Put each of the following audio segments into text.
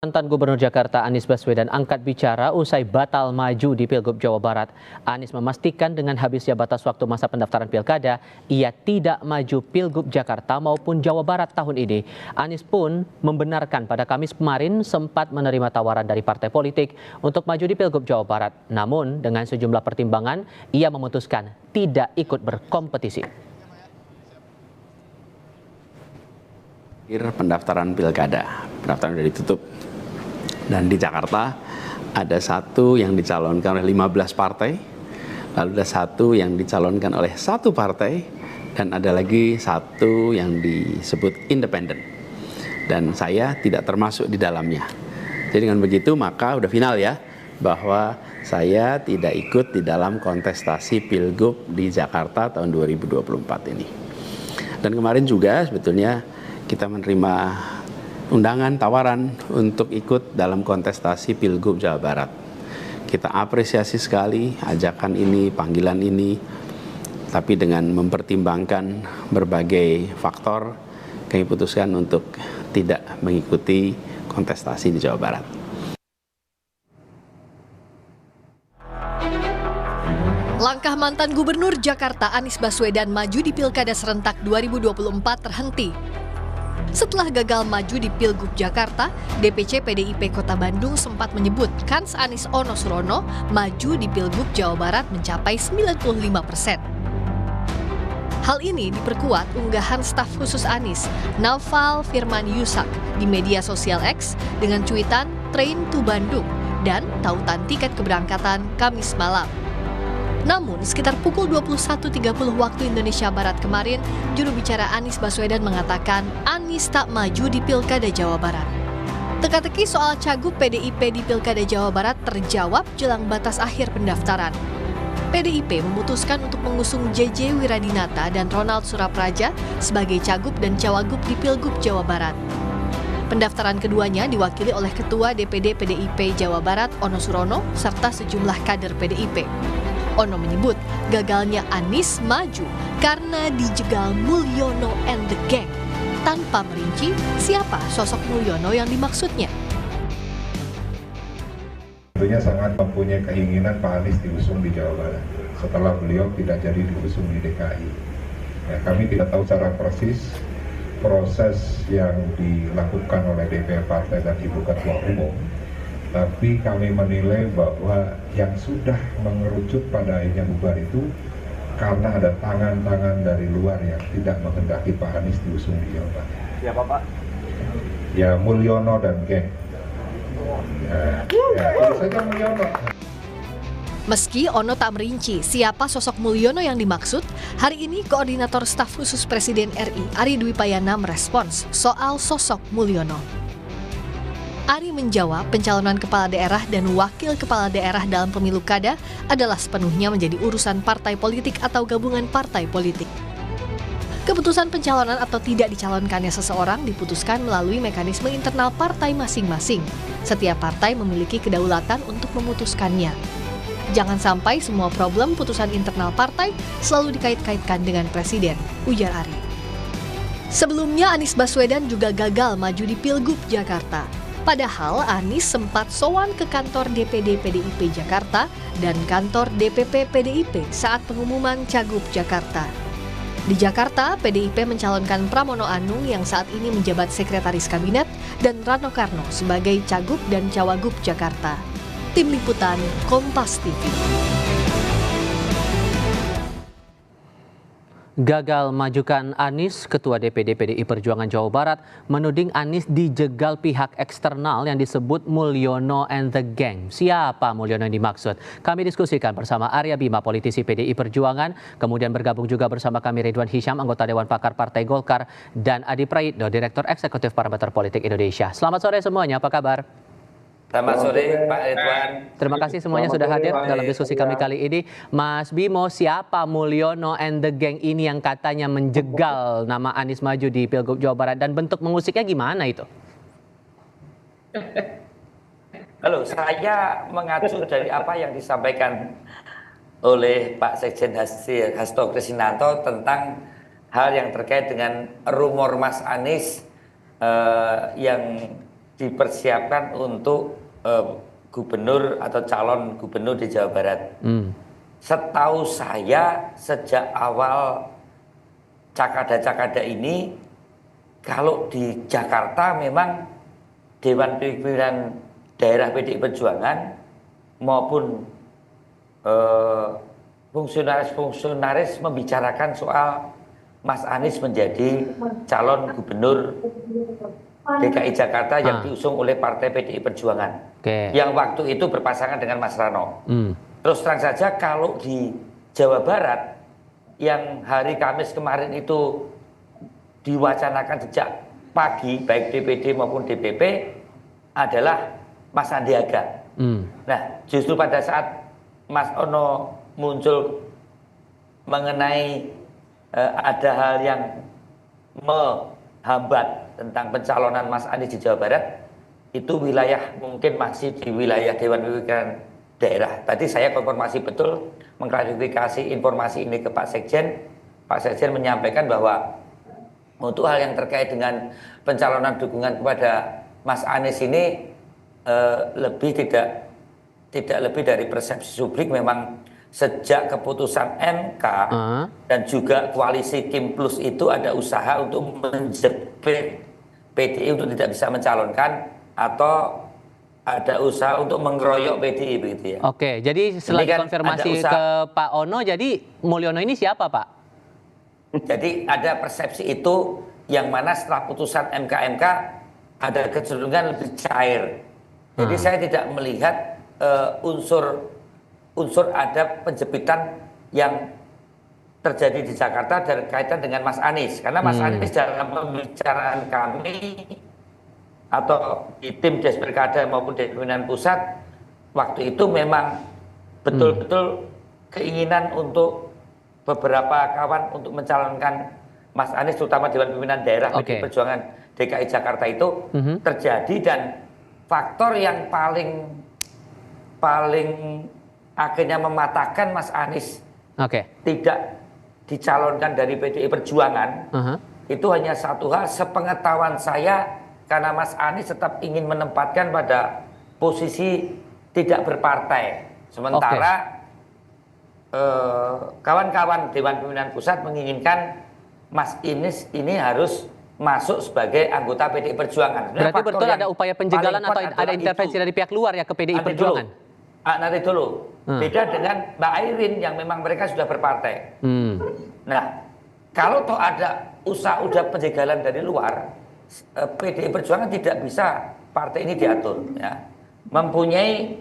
Mantan Gubernur Jakarta Anies Baswedan angkat bicara usai batal maju di Pilgub Jawa Barat. Anies memastikan dengan habisnya batas waktu masa pendaftaran pilkada, ia tidak maju Pilgub Jakarta maupun Jawa Barat tahun ini. Anies pun membenarkan pada Kamis kemarin sempat menerima tawaran dari partai politik untuk maju di Pilgub Jawa Barat. Namun dengan sejumlah pertimbangan, ia memutuskan tidak ikut berkompetisi. Pendaftaran pilkada, pendaftaran sudah ditutup. Dan di Jakarta ada satu yang dicalonkan oleh 15 partai, lalu ada satu yang dicalonkan oleh satu partai, dan ada lagi satu yang disebut independen. Dan saya tidak termasuk di dalamnya. Jadi dengan begitu maka udah final ya, bahwa saya tidak ikut di dalam kontestasi Pilgub di Jakarta tahun 2024 ini. Dan kemarin juga sebetulnya kita menerima undangan tawaran untuk ikut dalam kontestasi Pilgub Jawa Barat. Kita apresiasi sekali ajakan ini, panggilan ini, tapi dengan mempertimbangkan berbagai faktor, kami putuskan untuk tidak mengikuti kontestasi di Jawa Barat. Langkah mantan Gubernur Jakarta Anies Baswedan maju di Pilkada serentak 2024 terhenti. Setelah gagal maju di Pilgub Jakarta, DPC PDIP Kota Bandung sempat menyebut kans Anies Ono Surono maju di Pilgub Jawa Barat mencapai 95%. Hal ini diperkuat unggahan staf khusus Anies, Naufal Firman Yusak, di media sosial X dengan cuitan Train to Bandung dan tautan tiket keberangkatan Kamis malam. Namun, sekitar pukul 21.30 waktu Indonesia Barat kemarin, juru bicara Anies Baswedan mengatakan Anies tak maju di Pilkada Jawa Barat. Teka-teki soal cagup PDIP di Pilkada Jawa Barat terjawab jelang batas akhir pendaftaran. PDIP memutuskan untuk mengusung JJ Wiradinata dan Ronald Surapraja sebagai cagup dan cawagup di Pilgub Jawa Barat. Pendaftaran keduanya diwakili oleh Ketua DPD PDIP Jawa Barat Ono Surono serta sejumlah kader PDIP. Ono menyebut gagalnya Anies maju karena dijegal Mulyono and the Gang, tanpa merinci siapa sosok Mulyono yang dimaksudnya. Tentunya sangat mempunyai keinginan Pak Anies diusung di Jawa Barat setelah beliau tidak jadi diusung di DKI. Ya, kami tidak tahu secara persis proses yang dilakukan oleh DPR Partai dan Ibu Ketua Umum. Tapi kami menilai bahwa yang sudah mengerucut pada akhirnya bubar itu karena ada tangan-tangan dari luar yang tidak menghendaki Pak Anies diusung di Jawa Barat. Siapa Pak? Ya Mulyono dan geng. Ya, saja Mulyono. Meski Ono tak merinci siapa sosok Mulyono yang dimaksud, hari ini Koordinator Staf Khusus Presiden RI Ari Dwi Payana merespons soal sosok Mulyono. Ari menjawab pencalonan kepala daerah dan wakil kepala daerah dalam pemilu kada adalah sepenuhnya menjadi urusan partai politik atau gabungan partai politik. Keputusan pencalonan atau tidak dicalonkannya seseorang diputuskan melalui mekanisme internal partai masing-masing. Setiap partai memiliki kedaulatan untuk memutuskannya. Jangan sampai semua problem putusan internal partai selalu dikait-kaitkan dengan presiden, ujar Ari. Sebelumnya Anies Baswedan juga gagal maju di Pilgub Jakarta. Padahal Anies sempat sowan ke kantor DPD PDIP Jakarta dan kantor DPP PDIP saat pengumuman Cagup Jakarta. Di Jakarta, PDIP mencalonkan Pramono Anung yang saat ini menjabat Sekretaris Kabinet dan Rano Karno sebagai Cagup dan Cawagup Jakarta. Tim Liputan Kompas TV. Gagal majukan Anies, Ketua DPD PDI Perjuangan Jawa Barat menuding Anies dijegal pihak eksternal yang disebut Mulyono and the Gang. Siapa Mulyono yang dimaksud? Kami diskusikan bersama Arya Bima, politisi PDI Perjuangan, kemudian bergabung juga bersama kami Ridwan Hisyam, anggota Dewan Pakar Partai Golkar, dan Adi Praitno, Direktur Eksekutif Parameter Politik Indonesia. Selamat sore semuanya, apa kabar? Selamat sore Pak Ridwan. Terima kasih semuanya sudah hadir dalam diskusi kami kali ini. Mas Bimo, siapa Mulyono and the Gang ini yang katanya menjegal nama Anies maju di Pilgub Jawa Barat, dan bentuk mengusiknya gimana itu? Halo, saya mengacu dari apa yang disampaikan oleh Pak Sekjen Hasto Kristianto tentang hal yang terkait dengan rumor Mas Anies yang dipersiapkan untuk gubernur atau calon gubernur di Jawa Barat. Setahu saya sejak awal Cakada-Cakada ini, kalau di Jakarta memang Dewan Pimpinan Daerah PDI Perjuangan maupun fungsionaris-fungsionaris membicarakan soal Mas Anies menjadi calon gubernur DKI Jakarta yang diusung oleh Partai PDI Perjuangan. Yang waktu itu berpasangan dengan Mas Rano. Terus terang saja kalau di Jawa Barat yang hari Kamis kemarin itu diwacanakan sejak pagi baik DPD maupun DPP adalah Mas Sandiaga. Nah, justru pada saat Mas Ono muncul mengenai ada hal yang menghambat tentang pencalonan Mas Anies di Jawa Barat, itu wilayah mungkin masih di wilayah Dewan Pimpinan Daerah. Tadi saya konfirmasi betul, mengklarifikasi informasi ini ke Pak Sekjen. Pak Sekjen menyampaikan bahwa untuk hal yang terkait dengan pencalonan dukungan kepada Mas Anies ini tidak lebih dari persepsi publik. Memang sejak keputusan MK dan juga koalisi Kim Plus itu ada usaha untuk menjepit PDI untuk tidak bisa mencalonkan, atau ada usaha untuk mengeroyok PDI begitu ya. Oke, jadi selain kan konfirmasi ke Pak Ono, jadi Mulyono ini siapa, Pak? Jadi ada persepsi itu yang mana setelah putusan MK ada kecenderungan lebih cair. Jadi saya tidak melihat unsur ada penjepitan yang terjadi di Jakarta berkaitan dengan Mas Anies. Karena Mas Anies dalam pembicaraan kami atau di tim Des Pilkada maupun di pimpinan pusat waktu itu memang betul-betul keinginan untuk beberapa kawan untuk mencalonkan Mas Anies, terutama Dewan Pimpinan Daerah PDI Perjuangan DKI Jakarta itu terjadi. Dan faktor yang paling akhirnya mematahkan Mas Anies tidak dicalonkan dari PDI Perjuangan itu hanya satu hal, sepengetahuan saya, karena Mas Anies tetap ingin menempatkan pada posisi tidak berpartai. Sementara kawan-kawan Dewan Pimpinan Pusat menginginkan Mas Anies ini harus masuk sebagai anggota PDI Perjuangan. Berarti betul ada upaya penjagalan atau ada intervensi dari pihak luar ya ke PDI Perjuangan? Nanti dulu. Beda dengan Mbak Airin yang memang mereka sudah berpartai. Nah, kalau toh ada usaha penjagalan dari luar, PDI Perjuangan tidak bisa partai ini diatur, ya. Mempunyai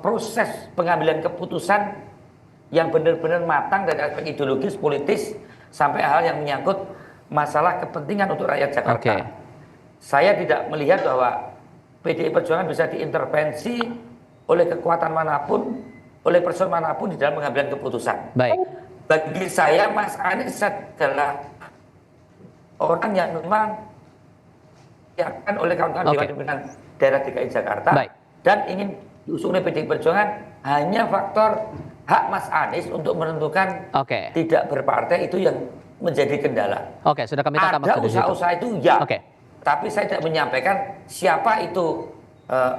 proses pengambilan keputusan yang benar-benar matang dari aspek ideologis, politis, sampai hal yang menyangkut masalah kepentingan untuk rakyat Jakarta. Saya tidak melihat bahwa PDI Perjuangan bisa diintervensi oleh kekuatan manapun, oleh person manapun di dalam pengambilan keputusan. Baik. Bagi saya Mas Anies adalah orang yang memang diakan oleh kawan-kawan Dewan Pimpinan Daerah DKI Jakarta dan ingin diusung oleh PDI Perjuangan. Hanya faktor hak Mas Anies untuk menentukan tidak berpartai itu yang menjadi kendala. Sudah kami tangkap. Ada usaha-usaha itu ya, tapi saya tidak menyampaikan siapa itu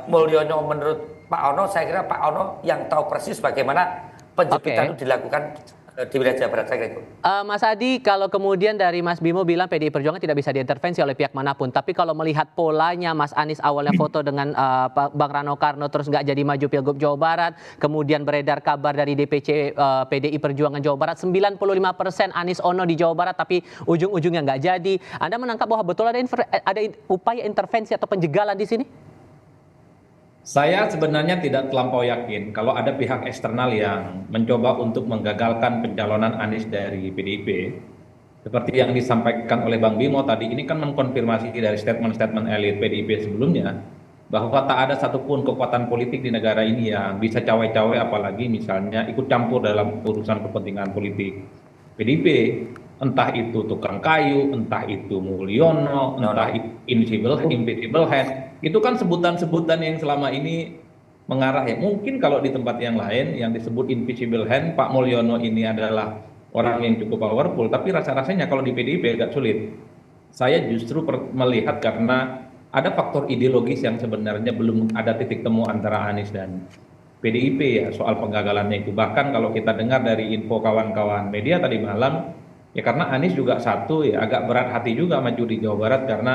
Mulyono. Menurut Pak Ono, saya kira Pak Ono yang tahu persis bagaimana penjepitan itu dilakukan di wilayah Jawa Barat, saya kira itu. Mas Adi, kalau kemudian dari Mas Bimo bilang PDI Perjuangan tidak bisa diintervensi oleh pihak manapun, tapi kalau melihat polanya Mas Anies awalnya foto dengan Bang Rano Karno terus nggak jadi maju Pilgub Jawa Barat, kemudian beredar kabar dari DPC PDI Perjuangan Jawa Barat 95% Anies Ono di Jawa Barat, tapi ujung-ujungnya nggak jadi. Anda menangkap bahwa betul ada upaya intervensi atau penjegalan di sini? Saya sebenarnya tidak terlampau yakin kalau ada pihak eksternal yang mencoba untuk menggagalkan pencalonan Anies dari PDIP. Seperti yang disampaikan oleh Bang Bimo tadi, ini kan mengkonfirmasi dari statement-statement elit PDIP sebelumnya, bahwa tak ada satupun kekuatan politik di negara ini yang bisa cawe-cawe, apalagi misalnya ikut campur dalam urusan kepentingan politik PDIP. Entah itu tukang kayu, entah itu Mulyono, entah itu invisible hand. Itu kan sebutan-sebutan yang selama ini mengarah ya. Mungkin kalau di tempat yang lain yang disebut invisible hand, Pak Mulyono ini adalah orang yang cukup powerful, tapi rasa-rasanya kalau di PDIP agak sulit. Saya justru melihat karena ada faktor ideologis yang sebenarnya belum ada titik temu antara Anies dan PDIP ya soal penggagalannya itu. Bahkan kalau kita dengar dari info kawan-kawan media tadi malam, ya karena Anies juga satu ya agak berat hati juga maju di Jawa Barat karena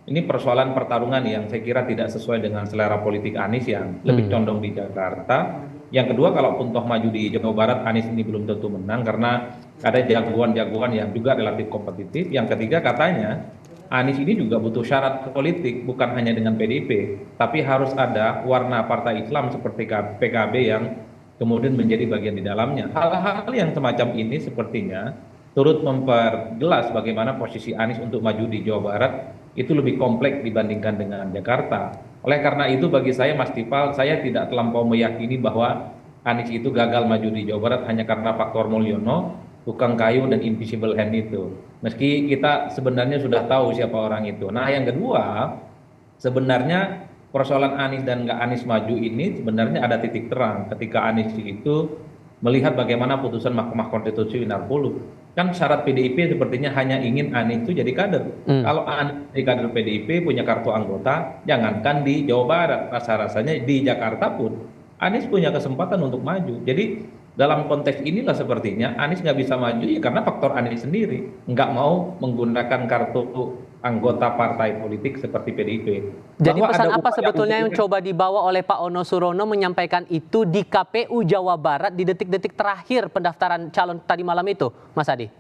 ini persoalan pertarungan yang saya kira tidak sesuai dengan selera politik Anies yang lebih condong di Jakarta. Yang kedua, kalaupun toh maju di Jawa Barat, Anies ini belum tentu menang karena ada jagoan-jagoan yang juga relatif kompetitif. Yang ketiga, katanya Anies ini juga butuh syarat politik, bukan hanya dengan PDIP, tapi harus ada warna partai Islam seperti PKB yang kemudian menjadi bagian di dalamnya. Hal-hal yang semacam ini sepertinya turut memperjelas bagaimana posisi Anies untuk maju di Jawa Barat itu lebih kompleks dibandingkan dengan Jakarta. Oleh karena itu bagi saya Mas Tifal, saya tidak terlampau meyakini bahwa Anies itu gagal maju di Jawa Barat hanya karena faktor Mulyono, tukang kayu dan invisible hand itu. Meski kita sebenarnya sudah tahu siapa orang itu. Nah yang kedua, sebenarnya persoalan Anies dan nggak Anies maju ini sebenarnya ada titik terang ketika Anies itu melihat bagaimana putusan Mahkamah Konstitusi Winar 10. Kan syarat PDIP sepertinya hanya ingin Anies itu jadi kader. Kalau Anies jadi kader PDIP punya kartu anggota, jangankan di Jawa Barat, rasa-rasanya di Jakarta pun Anies punya kesempatan untuk maju. Jadi dalam konteks inilah sepertinya Anies nggak bisa maju ya karena faktor Anies sendiri nggak mau menggunakan kartu anggota partai politik seperti PDIP. Jadi Bahwa pesan ada apa upaya sebetulnya yang untuk- coba dibawa oleh Pak Ono Surono menyampaikan itu di KPU Jawa Barat di detik-detik terakhir pendaftaran calon tadi malam itu, Mas Adi?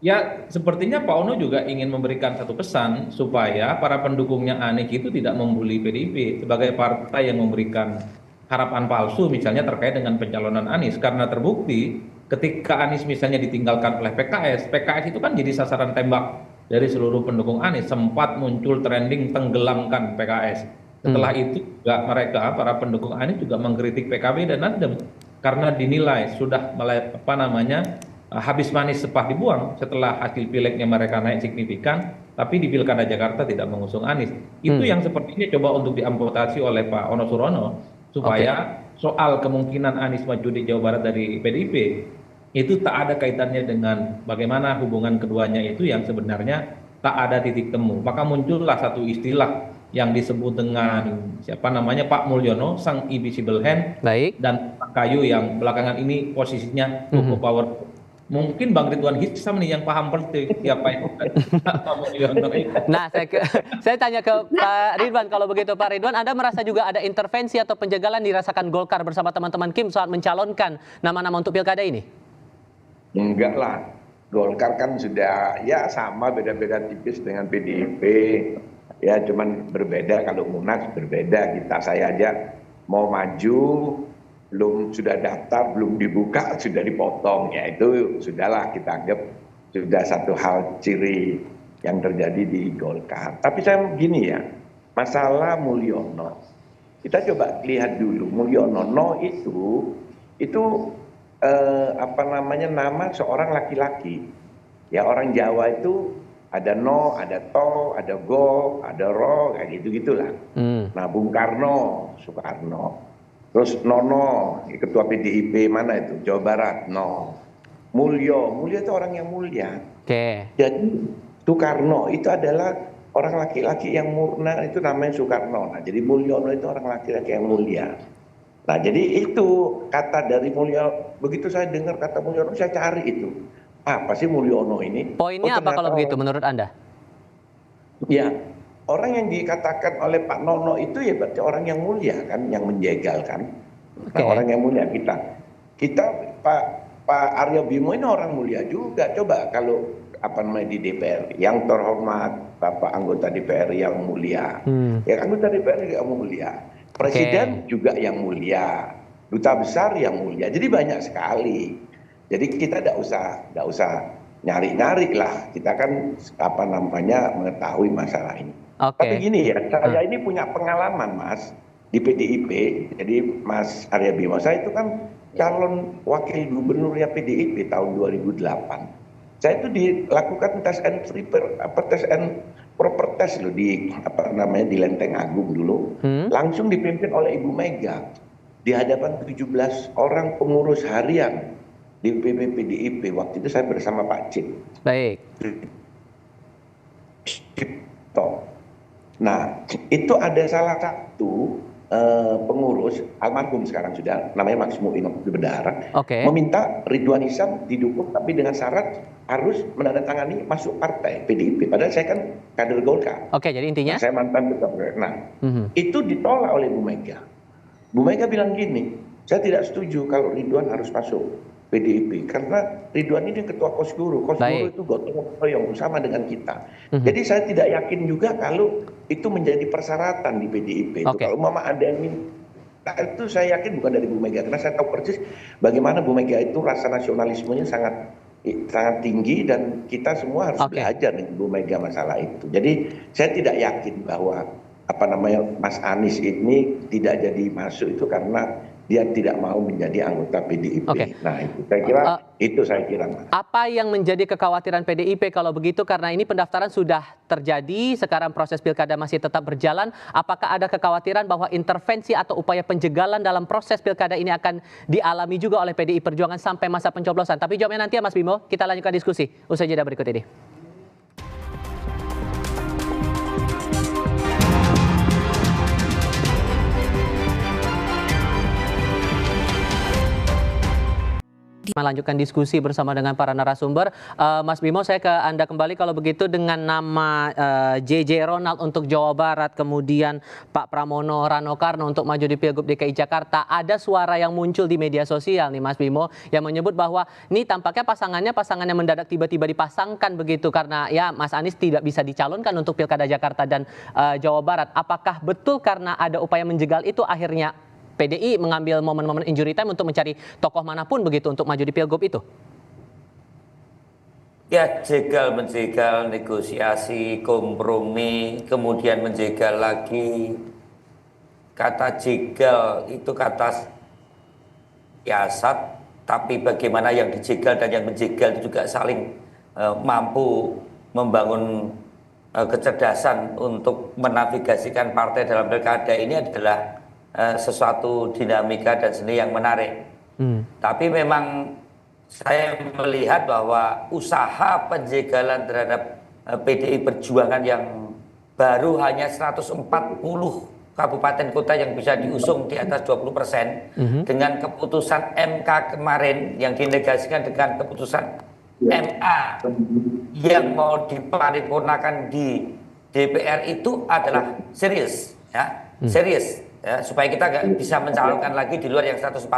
Ya, sepertinya Pak Ono juga ingin memberikan satu pesan supaya para pendukungnya Anies itu tidak membuli PDIP sebagai partai yang memberikan harapan palsu misalnya terkait dengan pencalonan Anies. Karena terbukti ketika Anies misalnya ditinggalkan oleh PKS, PKS itu kan jadi sasaran tembak dari seluruh pendukung Anies. Sempat muncul trending tenggelamkan PKS. Setelah itu juga mereka, para pendukung Anies juga mengkritik PKB dan Nasdem karena dinilai sudah habis manis sepah dibuang setelah hasil pileknya mereka naik signifikan, tapi di Pilkada Jakarta tidak mengusung Anies. Itu yang sepertinya coba untuk diamputasi oleh Pak Ono Surono supaya soal kemungkinan Anies maju di Jawa Barat dari PDIP itu tak ada kaitannya dengan bagaimana hubungan keduanya itu yang sebenarnya tak ada titik temu. Maka muncullah satu istilah yang disebut dengan Pak Mulyono, sang invisible hand, dan kayu yang belakangan ini posisinya cukup powerful. Mungkin Bang Ridwan Hisam nih yang paham persis siapa yang Pak Mulyono itu. Nah, saya tanya ke Pak Ridwan, kalau begitu Pak Ridwan, Anda merasa juga ada intervensi atau penjagalan dirasakan Golkar bersama teman-teman Kim saat mencalonkan nama-nama untuk pilkada ini? Enggak lah, Golkar kan sudah ya sama beda-beda tipis dengan PDIP, ya cuman berbeda kalau Munas berbeda kita. Saya aja mau maju belum sudah daftar, belum dibuka sudah dipotong, ya itu sudahlah kita anggap sudah satu hal ciri yang terjadi di Golkar. Tapi saya begini ya, masalah Mulyono, kita coba lihat dulu Mulyono itu nama seorang laki-laki. Ya orang Jawa itu ada no, ada to, ada go, ada ro, kayak gitu-gitulah. Nah Bung Karno, Soekarno. Terus Nono, ketua PDIP mana itu? Jawa Barat, no. Mulyo itu orang yang mulia. Jadi Soekarno itu adalah orang laki-laki yang murna, itu namanya Soekarno. Nah, jadi Mulyono itu orang laki-laki yang mulia. Nah, jadi itu kata dari Mulyono. Begitu saya dengar kata Mulyono, saya cari itu. Apa sih Mulyono ini? Poinnya apa kalau begitu menurut Anda? Ya, orang yang dikatakan oleh Pak Nono itu ya berarti orang yang mulia kan, yang menjegal kan. Nah, orang yang mulia kita Pak Aryo Bimo ini orang mulia juga. Coba kalau di DPR yang terhormat, Bapak anggota DPR yang mulia, ya anggota DPR yang mulia, Presiden juga yang mulia, duta besar yang mulia. Jadi banyak sekali. Jadi kita tidak usah nyari-nyari lah. Kita kan mengetahui masalah ini. Tapi gini ya, saya ini punya pengalaman Mas di PDIP. Jadi Mas Arya Bima, saya itu kan calon wakil gubernurnya PDIP tahun 2008. Saya itu dilakukan tes and proper test loh di di Lenteng Agung dulu. Langsung dipimpin oleh Ibu Mega di hadapan 17 orang pengurus harian di PDIP. Waktu itu saya bersama Pak Cip. Baik. Nah, itu ada salah satu pengurus almarhum sekarang sudah namanya Mas Muin Bedara meminta Ridwan Hisam didukung tapi dengan syarat harus menandatangani masuk partai PDIP. Padahal saya kan kader Golkar. Jadi intinya saya mantan ketua. Nah, itu ditolak oleh Bu Mega. Bu Mega bilang gini, saya tidak setuju kalau Ridwan harus masuk PDIP karena Ridwan ini ketua Kosguru. Kosguru itu gotong royong sama dengan kita. Jadi saya tidak yakin juga kalau itu menjadi persyaratan di PDIP. Kalau Mama ada yang minta itu saya yakin bukan dari Bu Mega karena saya tahu persis bagaimana Bu Mega itu rasa nasionalismenya sangat tinggi dan kita semua harus belajar dengan Bu Mega masalah itu. Jadi saya tidak yakin bahwa Mas Anies ini tidak jadi masuk itu karena dia tidak mau menjadi anggota PDIP. Nah, itu saya kira. Apa yang menjadi kekhawatiran PDIP kalau begitu? Karena ini pendaftaran sudah terjadi, sekarang proses pilkada masih tetap berjalan. Apakah ada kekhawatiran bahwa intervensi atau upaya penjegalan dalam proses pilkada ini akan dialami juga oleh PDI Perjuangan sampai masa pencoblosan? Tapi jawabnya nanti ya Mas Bimo, kita lanjutkan diskusi usai jeda berikut ini. Melanjutkan diskusi bersama dengan para narasumber. Mas Bimo, saya ke Anda kembali kalau begitu dengan nama JJ Ronald untuk Jawa Barat, kemudian Pak Pramono Rano Karno untuk maju di Pilgub DKI Jakarta. Ada suara yang muncul di media sosial nih Mas Bimo yang menyebut bahwa ini tampaknya pasangan yang mendadak tiba-tiba dipasangkan begitu karena ya Mas Anies tidak bisa dicalonkan untuk Pilkada Jakarta dan Jawa Barat. Apakah betul karena ada upaya menjegal itu akhirnya PDI mengambil momen-momen injury time untuk mencari tokoh manapun begitu untuk maju di Pilgub itu? Ya, menjegal, negosiasi, kompromi, kemudian menjegal lagi. Kata jegal itu kata siasat, tapi bagaimana yang dijegal dan yang menjegal itu juga saling mampu membangun kecerdasan untuk menavigasikan partai dalam pilkada ini adalah sesuatu dinamika dan seni yang menarik. Tapi memang saya melihat bahwa usaha penjegalan terhadap PDI Perjuangan yang baru hanya 140 kabupaten kota yang bisa diusung di atas 20% dengan keputusan MK kemarin yang dinegasikan dengan keputusan MA yang mau diparipurnakan di DPR itu adalah serius, ya, serius. Ya, supaya kita nggak bisa mencalonkan lagi di luar yang 140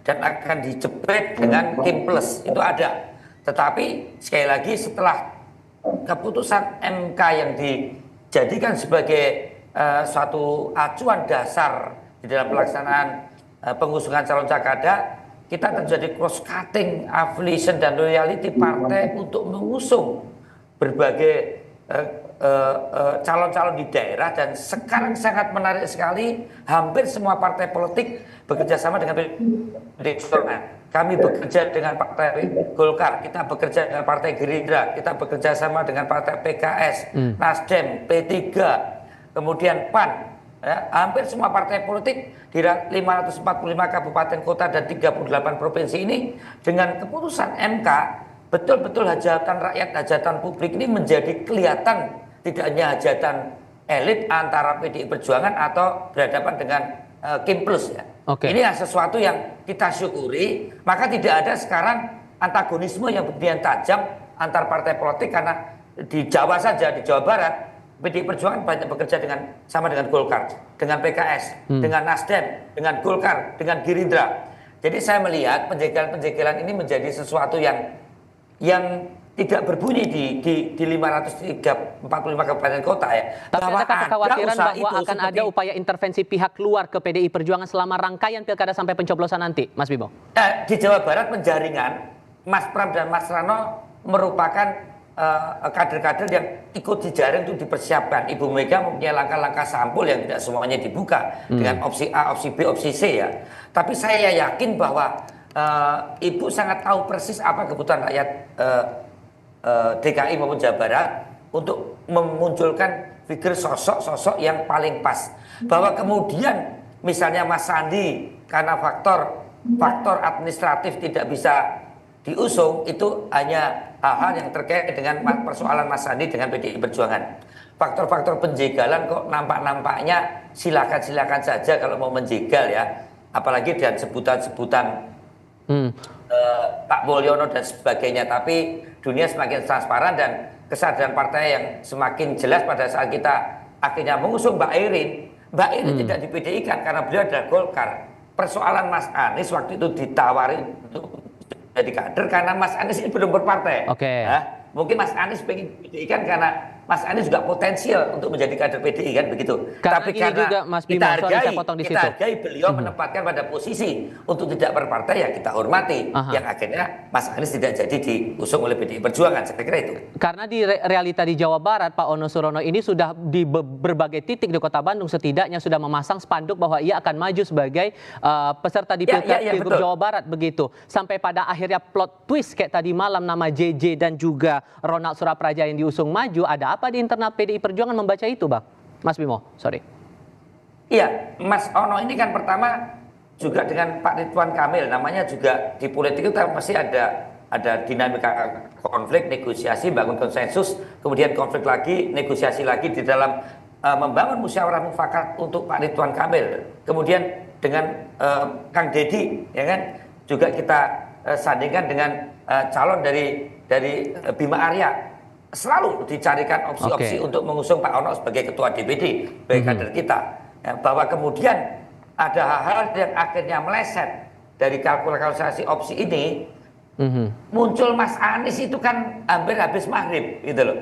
dan akan dijepret dengan Kim Plus itu ada. Tetapi sekali lagi setelah keputusan MK yang dijadikan sebagai suatu acuan dasar di dalam pelaksanaan pengusungan calon Jakada, kita terjadi cross cutting, affiliation dan loyalty partai untuk mengusung berbagai calon-calon di daerah. Dan sekarang sangat menarik sekali, hampir semua partai politik bekerja sama dengan PDI Perjuangan. Kami bekerja dengan partai Golkar, kita bekerja dengan partai Gerindra, kita bekerja sama dengan partai PKS, Nasdem, P3, kemudian PAN. Ya, hampir semua partai politik di 545 kabupaten kota dan 38 provinsi ini dengan keputusan MK, betul-betul hajatan rakyat, hajatan publik ini menjadi kelihatan. Tidak hanya hajatan elit antara PDI Perjuangan atau berhadapan dengan Kim Plus, ya. Ini sesuatu yang kita syukuri, maka tidak ada sekarang antagonisme yang begitu tajam antar partai politik karena di Jawa saja, di Jawa Barat PDI Perjuangan banyak bekerja sama dengan Golkar, dengan PKS, dengan Nasdem, dengan Golkar, dengan Gerindra. Jadi saya melihat penjegalan ini menjadi sesuatu yang tidak berbunyi di 545 kabupaten kota, ya. Tapi adakah kekhawatiran bahwa akan ada upaya intervensi pihak luar ke PDI Perjuangan selama rangkaian pilkada sampai pencoblosan nanti, Mas Bimo? Di Jawa Barat penjaringan, Mas Pram dan Mas Rano merupakan kader-kader yang ikut dijaring untuk dipersiapkan. Ibu Mega mempunyai langkah-langkah sampul yang tidak semuanya dibuka dengan opsi A, opsi B, opsi C, ya. Tapi saya yakin bahwa Ibu sangat tahu persis apa kebutuhan rakyat DKI maupun Jawa Barat untuk memunculkan figur sosok-sosok yang paling pas. Bahwa kemudian misalnya Mas Sandi karena faktor administratif tidak bisa diusung, itu hanya hal-hal yang terkait dengan persoalan Mas Sandi dengan PDI Perjuangan. faktor-faktor penjegalan kok nampak-nampaknya silakan-silakan saja kalau mau menjegal ya, apalagi dengan sebutan-sebutan Pak Mulyono dan sebagainya. Tapi dunia semakin transparan dan kesadaran partai yang semakin jelas pada saat kita akhirnya mengusung Mbak Irin. Mbak Irin tidak di PDI kan karena beliau adalah Golkar. Persoalan Mas Anies waktu itu ditawari untuk jadi kader karena Mas Anies ini belum berpartai. Mungkin Mas Anies pengen PDI kan karena Mas Anies juga potensial untuk menjadi kader PDI kan begitu. Tapi karena juga, Mas Bimo, kita hargai beliau menempatkan pada posisi untuk tidak berpartai, ya kita hormati. Yang akhirnya Mas Anies tidak jadi diusung oleh PDI Perjuangan, saya kira itu. Karena di realita di Jawa Barat, Pak Ono Surono ini sudah di berbagai titik di Kota Bandung setidaknya sudah memasang spanduk bahwa ia akan maju sebagai peserta di Pilgub Jawa Barat begitu. Sampai pada akhirnya plot twist kayak tadi malam nama JJ dan juga Ronald Surapraja yang diusung maju. Ada apa di internal PDI Perjuangan membaca itu, Bang? Mas Bimo, sorry. Iya, Mas Ono ini kan pertama juga dengan Pak Ridwan Kamil, namanya juga di politik itu kan pasti ada dinamika konflik, negosiasi, bangun konsensus, kemudian konflik lagi, negosiasi lagi di dalam membangun musyawarah mufakat untuk Pak Ridwan Kamil. Kemudian dengan Kang Deddy, ya kan, juga kita sandingkan dengan calon dari Bima Arya. Selalu dicarikan opsi-opsi untuk mengusung Pak Ono sebagai ketua DPD, sebagai kader kita. Ya, bahwa kemudian ada hal-hal yang akhirnya meleset dari kalkulasi opsi ini, muncul Mas Anies itu kan hampir habis maghrib gitu loh.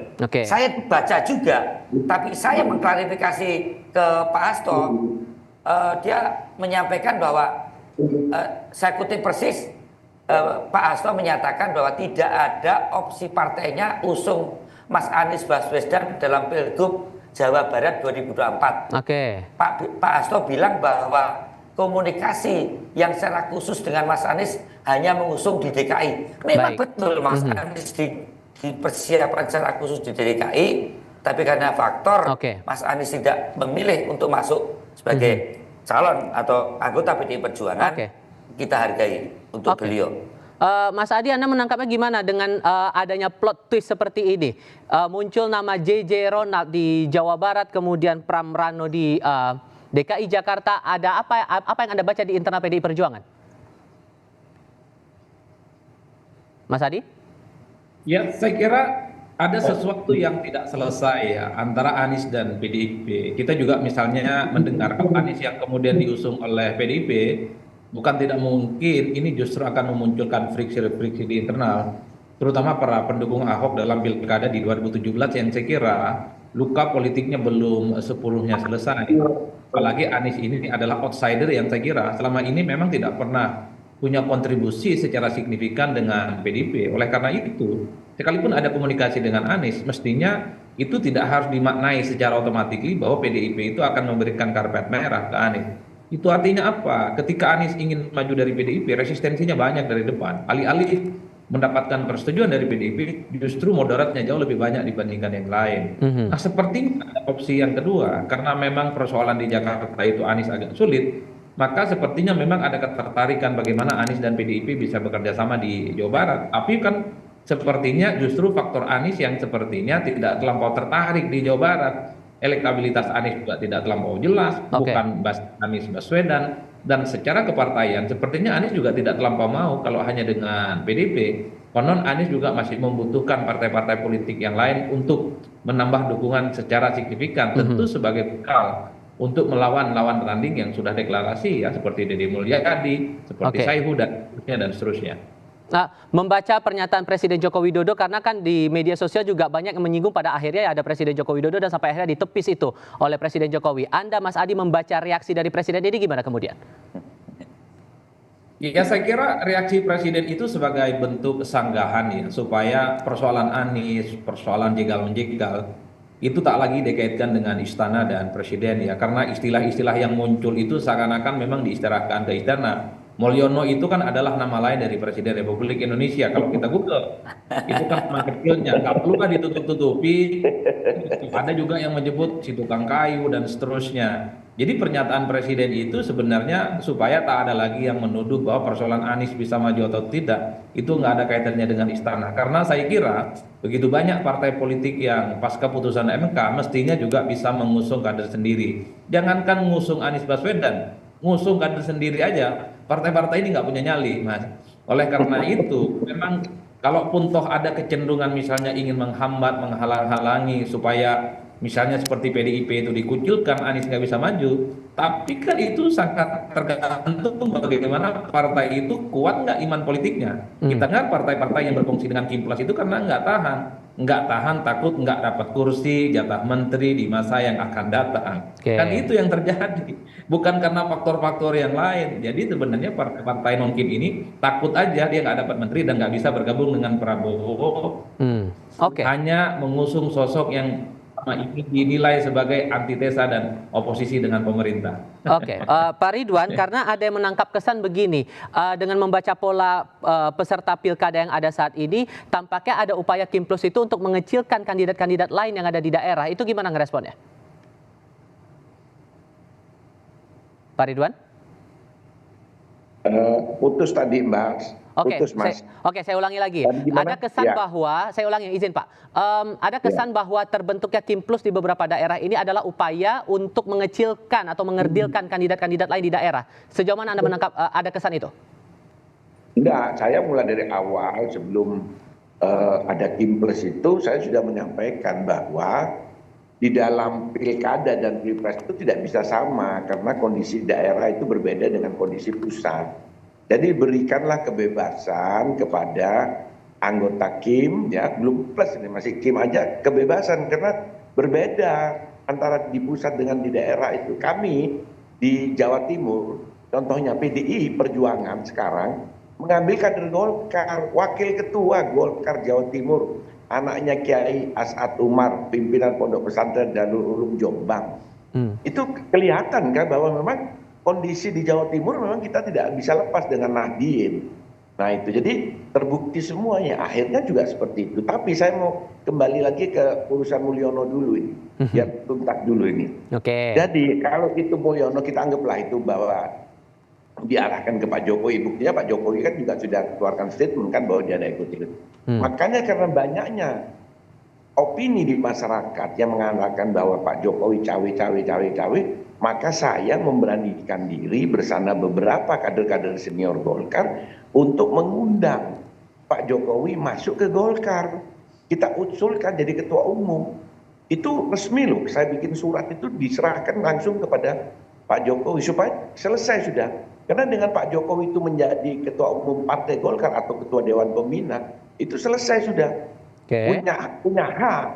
Saya baca juga, tapi saya mengklarifikasi ke Pak Hasto, dia menyampaikan bahwa saya kutip persis, Pak Hasto menyatakan bahwa tidak ada opsi partainya usung Mas Anies Baswedan dalam Pilgub Jawa Barat 2024. Pak Hasto bilang bahwa komunikasi yang secara khusus dengan Mas Anies hanya mengusung di DKI. Memang betul Mas Anies dipersiapkan secara khusus di DKI, tapi karena faktor Mas Anies tidak memilih untuk masuk sebagai calon atau anggota PDI Perjuangan, kita hargai untuk beliau. Mas Adi, Anda menangkapnya gimana dengan adanya plot twist seperti ini? Muncul nama JJ Ronald di Jawa Barat, kemudian Pram Rano di DKI Jakarta. Ada apa yang Anda baca di internal PDI Perjuangan? Mas Adi? Ya, saya kira ada sesuatu yang tidak selesai ya antara Anies dan PDIP. Kita juga misalnya mendengar Anies yang kemudian diusung oleh PDIP, bukan tidak mungkin ini justru akan memunculkan friksi-friksi di internal, terutama para pendukung Ahok dalam pilkada di 2017 yang saya kira luka politiknya belum sepenuhnya selesai. Apalagi Anies ini adalah outsider yang saya kira selama ini memang tidak pernah punya kontribusi secara signifikan dengan PDIP. Oleh karena itu, sekalipun ada komunikasi dengan Anies, mestinya itu tidak harus dimaknai secara otomatis bahwa PDIP itu akan memberikan karpet merah ke Anies. Itu artinya apa? Ketika Anies ingin maju dari PDIP, resistensinya banyak dari depan. Alih-alih mendapatkan persetujuan dari PDIP, justru moderatnya jauh lebih banyak dibandingkan yang lain. Nah, sepertinya ada opsi yang kedua, karena memang persoalan di Jakarta itu Anies agak sulit, maka sepertinya memang ada ketertarikan bagaimana Anies dan PDIP bisa bekerja sama di Jawa Barat. Tapi kan sepertinya justru faktor Anies yang sepertinya tidak terlampau tertarik di Jawa Barat. Elektabilitas Anies juga tidak terlampau jelas, bukan Anies Baswedan, dan secara kepartaian sepertinya Anies juga tidak terlampau mau kalau hanya dengan PDIP. Konon Anies juga masih membutuhkan partai-partai politik yang lain untuk menambah dukungan secara signifikan, tentu sebagai bekal untuk melawan lawan tanding yang sudah deklarasi ya, seperti Deddy Mulyadi, seperti Saihu dan seterusnya. Nah, membaca pernyataan Presiden Joko Widodo, karena kan di media sosial juga banyak yang menyinggung pada akhirnya ada Presiden Joko Widodo dan sampai akhirnya ditepis itu oleh Presiden Jokowi. Anda, Mas Adi, membaca reaksi dari Presiden ini gimana kemudian? Ya, saya kira reaksi Presiden itu sebagai bentuk kesanggahan ya, supaya persoalan Anies, persoalan jegal-menjegal itu tak lagi dikaitkan dengan istana dan presiden ya, karena istilah-istilah yang muncul itu seakan-akan memang diistilahkan ke istana. Mulyono itu kan adalah nama lain dari Presiden Republik Indonesia. Kalau kita Google, itu kan nama kecilnya, nggak perlu kan ditutup-tutupi. Ada juga yang menyebut si tukang kayu dan seterusnya. Jadi pernyataan Presiden itu sebenarnya supaya tak ada lagi yang menuduh bahwa persoalan Anies bisa maju atau tidak, itu nggak ada kaitannya dengan istana. Karena saya kira begitu banyak partai politik yang pasca putusan MK mestinya juga bisa mengusung kader sendiri. Jangankan ngusung Anies Baswedan, ngusung kader sendiri aja, partai-partai ini nggak punya nyali, Mas. Oleh karena itu, memang kalaupun toh ada kecenderungan misalnya ingin menghambat, menghalang-halangi supaya misalnya seperti PDIP itu dikucilkan, Anies nggak bisa maju, tapi kan itu sangat tergantung bagaimana partai itu kuat nggak iman politiknya. Kita kan partai-partai yang berfungsi dengan Kimplas itu karena nggak tahan takut nggak dapat kursi, jatah menteri di masa yang akan datang. Kan itu yang terjadi, bukan karena faktor-faktor yang lain. Jadi sebenarnya partai-partai non Kim ini takut aja dia nggak dapat menteri dan nggak bisa bergabung dengan Prabowo. Hanya mengusung sosok yang ini dinilai sebagai antitesa dan oposisi dengan pemerintah. Pak Ridwan, karena ada yang menangkap kesan begini, dengan membaca pola peserta pilkada yang ada saat ini, tampaknya ada upaya Kimplos itu untuk mengecilkan kandidat-kandidat lain yang ada di daerah. Itu gimana ngeresponnya? Pak Ridwan? Putus tadi, Mbak. Putus, Mas. Saya ulangi lagi. Ada kesan bahwa, saya ulangi, izin Pak. Ada kesan bahwa terbentuknya Kimplos di beberapa daerah ini adalah upaya untuk mengecilkan atau mengerdilkan kandidat-kandidat lain di daerah. Sejauh mana Anda menangkap ada kesan itu? Enggak, saya mulai dari awal sebelum ada Kimplos itu, saya sudah menyampaikan bahwa di dalam pilkada dan pilpres itu tidak bisa sama karena kondisi daerah itu berbeda dengan kondisi pusat. Jadi berikanlah kebebasan kepada anggota Kim, ya belum plus ini masih Kim aja, kebebasan karena berbeda antara di pusat dengan di daerah itu. Kami di Jawa Timur, contohnya PDI Perjuangan sekarang mengambil kader Golkar, wakil ketua Golkar Jawa Timur, anaknya Kiai As'ad Umar, pimpinan Pondok Pesantren Darul Ulum Jombang. Itu kelihatan kan bahwa memang kondisi di Jawa Timur memang kita tidak bisa lepas dengan Nahdien. Nah itu jadi terbukti semuanya. Akhirnya juga seperti itu. Tapi saya mau kembali lagi ke urusan Mulyono dulu ini. Biar tuntas dulu ini. Jadi kalau itu Mulyono kita anggaplah itu bahwa diarahkan ke Pak Jokowi. Buktinya Pak Jokowi kan juga sudah keluarkan statement kan bahwa dia ada ikut-ikut. Makanya karena banyaknya opini di masyarakat yang mengatakan bahwa Pak Jokowi cawe-cawe, maka saya memberanikan diri bersama beberapa kader-kader senior Golkar untuk mengundang Pak Jokowi masuk ke Golkar. Kita usulkan jadi ketua umum. Itu resmi loh, saya bikin surat itu diserahkan langsung kepada Pak Jokowi supaya selesai sudah. Karena dengan Pak Jokowi itu menjadi ketua umum Partai Golkar atau ketua Dewan Pembina, itu selesai sudah. Punya hak.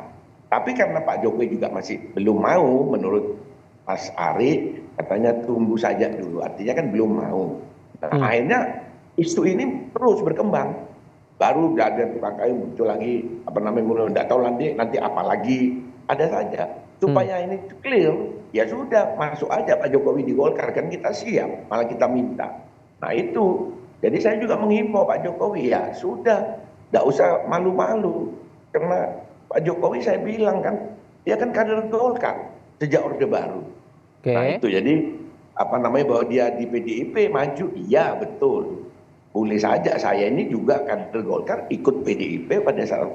Tapi karena Pak Jokowi juga masih belum mau menurut Mas Ari, katanya tunggu saja dulu, artinya kan belum mau. Nah, akhirnya isu ini terus berkembang. Baru ada tukang kayu muncul lagi, mulai tidak tahu nanti apa lagi, ada saja. Supaya ini clear, ya sudah masuk aja Pak Jokowi di Golkar, kan kita siap, malah kita minta. Nah itu, jadi saya juga menghimbau Pak Jokowi, ya sudah, tidak usah malu-malu. Karena Pak Jokowi saya bilang kan, dia kan kader Golkar sejak Orde Baru. Nah itu jadi bahwa dia di PDIP maju, iya betul. Boleh saja saya ini juga kader Golkar ikut PDIP pada saat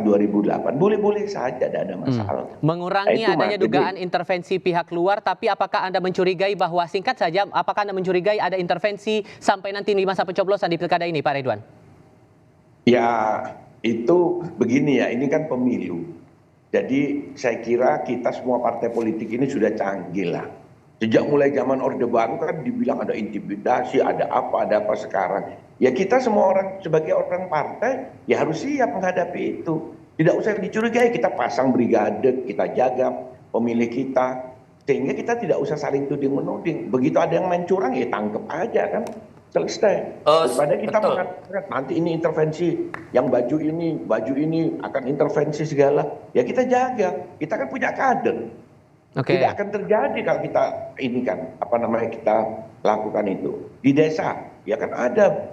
2008. Boleh-boleh saja, tidak ada masalah. Mengurangi adanya dugaan intervensi pihak luar, tapi apakah Anda mencurigai bahwa singkat saja, apakah Anda mencurigai ada intervensi sampai nanti di masa pencoblosan di pilkada ini, Pak Ridwan? Ya itu begini ya, ini kan pemilu. Jadi saya kira kita semua partai politik ini sudah canggih lah. Sejak mulai zaman Orde Baru kan dibilang ada intimidasi, ada apa sekarang. Ya kita semua orang sebagai orang partai ya harus siap menghadapi itu. Tidak usah dicurigai, kita pasang brigade, kita jaga pemilih kita. Sehingga kita tidak usah saling tuding-menuding. Begitu ada yang main curang ya tangkep aja kan. Selesai. Daripada kita mengatakan nanti ini intervensi, yang baju ini akan intervensi segala. Ya kita jaga, kita kan punya kader. Tidak akan terjadi kalau kita ini kan kita lakukan itu di desa. Ya kan ada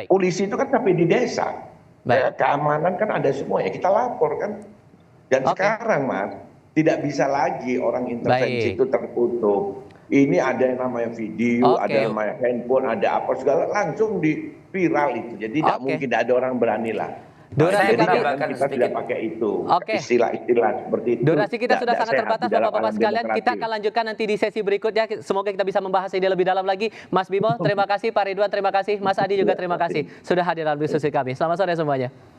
polisi itu kan sampai di desa. Ya, keamanan kan ada semua ya kita lapor kan. Dan sekarang Mas, Tidak bisa lagi orang intervensi itu tertutup. Ini ada yang namanya video, ada yang namanya handphone, ada apa segala, langsung di viral itu. Jadi tidak mungkin ada orang berani lah. Durasi kita tidak pakai itu, istilah-istilah seperti itu. Durasi kita sudah sangat terbatas, Bapak-Bapak sekalian. Kita akan lanjutkan nanti di sesi berikutnya. Semoga kita bisa membahas ini lebih dalam lagi. Mas Bimo, terima kasih. Pak Ridwan, terima kasih. Mas Adi juga terima kasih sudah hadir dalam diskusi kami. Selamat sore semuanya.